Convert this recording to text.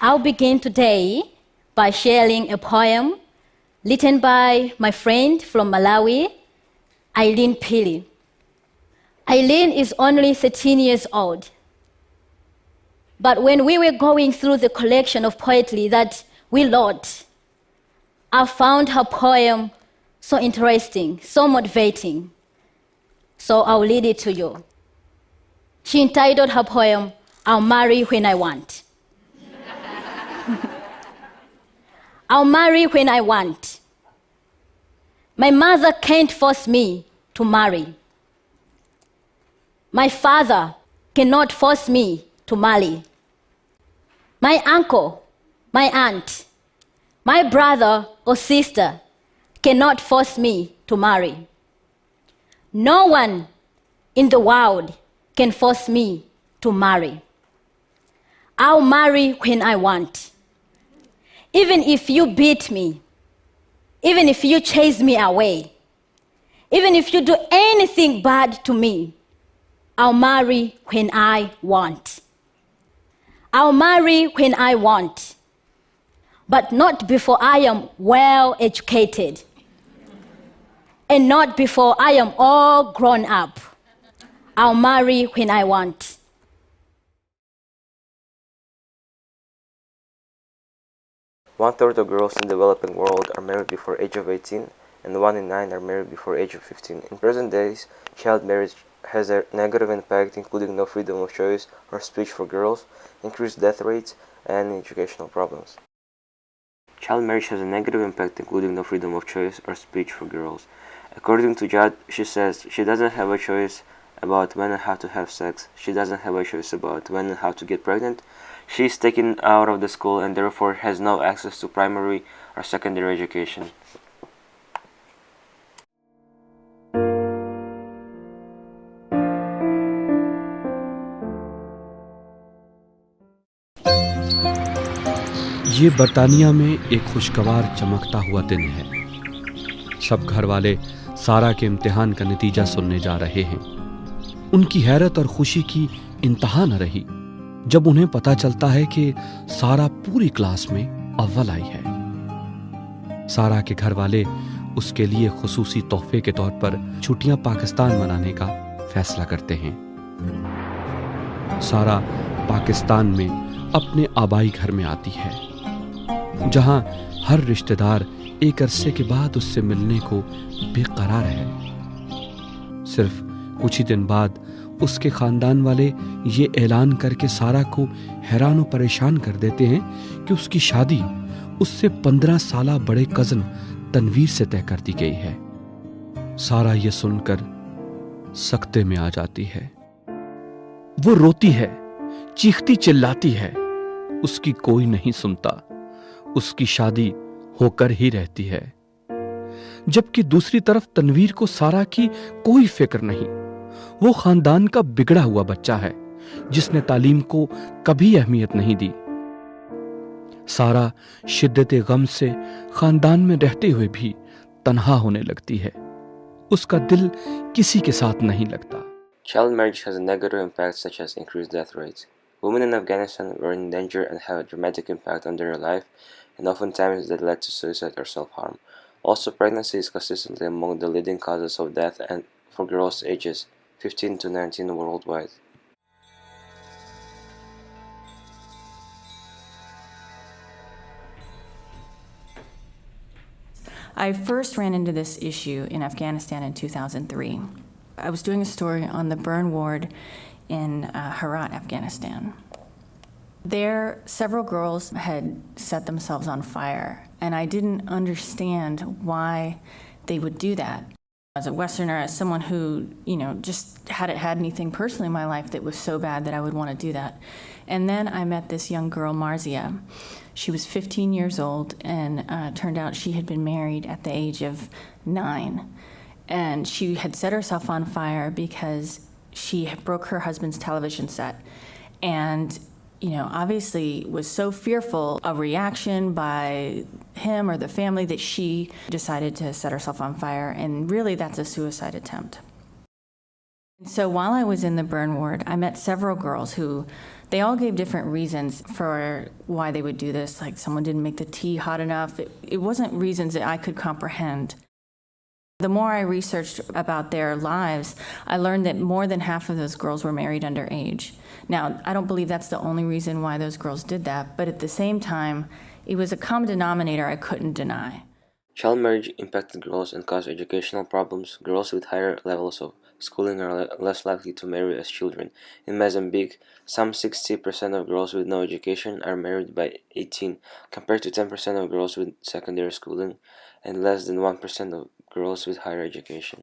I'll begin today by sharing a poem written by my friend from Malawi, Eileen Pili. Eileen is only 13 years old. But when we were going through the collection of poetry that we wrote, I found her poem so interesting, so motivating. So I'll read it to you. She entitled her poem, I'll Marry When I Want. I'll marry when I want. My mother can't force me to marry. My father cannot force me to marry. My uncle, my aunt, my brother or sister cannot force me to marry. No one in the world can force me to marry. I'll marry when I want. Even if you beat me, even if you chase me away, even if you do anything bad to me, I'll marry when I want. I'll marry when I want, but not before I am well educated, and not before I am all grown up. I'll marry when I want. One-third of girls in the developing world are married before age of 18, and 1 in 9 are married before age of 15. In present days, child marriage has a negative impact, including no freedom of choice or speech for girls, increased death rates, and educational problems. Child marriage has a negative impact, including no freedom of choice or speech for girls. According to Jad, she says she doesn't have a choice about when and how to have sex. She doesn't have a choice about when and how to get pregnant. She is taken out of the school and therefore has no access to primary or secondary education. ये बर्तानिया में एक खुशगवार चमकता हुआ दिन है। सब घर वाले सारा के इम्तिहान का नतीजा सुनने जा रहे हैं। उनकी हैरत और खुशी की इंतहा न रही जब उन्हें पता चलता है कि सारा पूरी क्लास में अव्वल आई है। सारा के घर वाले उसके लिए खुसूसी तोहफे के तौर पर छुट्टियां पाकिस्तान मनाने का फैसला करते हैं। सारा पाकिस्तान में अपने आबाई घर में आती है, जहां हर रिश्तेदार एक अरसे के बाद उससे मिलने को बेकरार है। सिर्फ कुछ ही दिन बाद उसके खानदान वाले ये ऐलान करके सारा को हैरान और परेशान कर देते हैं कि उसकी शादी उससे 15 साल बड़े कजन तनवीर से तय कर दी गई है। सारा ये सुनकर सकते में आ जाती है। वो रोती है, चीखती चिल्लाती है। उसकी कोई नहीं सुनता। उसकी शादी होकर ही रहती है। जबकि दूसरी तरफ तनवीर को सारा की कोई फिक्र नहीं। वो खानदान का बिगड़ा हुआ बच्चा है जिसने तालीम को कभी अहमियत नहीं दी। सारा शिद्दत गम से खानदान में रहते हुए भी तन्हा होने लगती है। उसका दिल किसी के साथ नहीं लगता। Child marriage has a negative impact such as increased death rates. Women in Afghanistan were in danger and have a dramatic impact on their life, and oftentimes that led to suicide or self-harm. Also, pregnancy is consistently among the leading causes of death and for girls ages 15 to 19 worldwide. I first ran into this issue in Afghanistan in 2003. I was doing a story on the burn ward in Herat, Afghanistan. There, several girls had set themselves on fire, and I didn't understand why they would do that. As a Westerner, as someone who, just hadn't had anything personally in my life that was so bad that I would want to do that. And then I met this young girl, Marzia. She was 15 years old, and turned out she had been married at the age of 9. And she had set herself on fire because she broke her husband's television set. And obviously was so fearful of reaction by him or the family that she decided to set herself on fire. And really, that's a suicide attempt. So while I was in the burn ward, I met several girls who, they all gave different reasons for why they would do this. Like someone didn't make the tea hot enough. It wasn't reasons that I could comprehend. The more I researched about their lives, I learned that more than half of those girls were married underage. Now, I don't believe that's the only reason why those girls did that, but at the same time, it was a common denominator I couldn't deny. Child marriage impacted girls and caused educational problems. Girls with higher levels of schooling are less likely to marry as children. In Mozambique, some 60% of girls with no education are married by 18, compared to 10% of girls with secondary schooling and less than 1% of girls with higher education.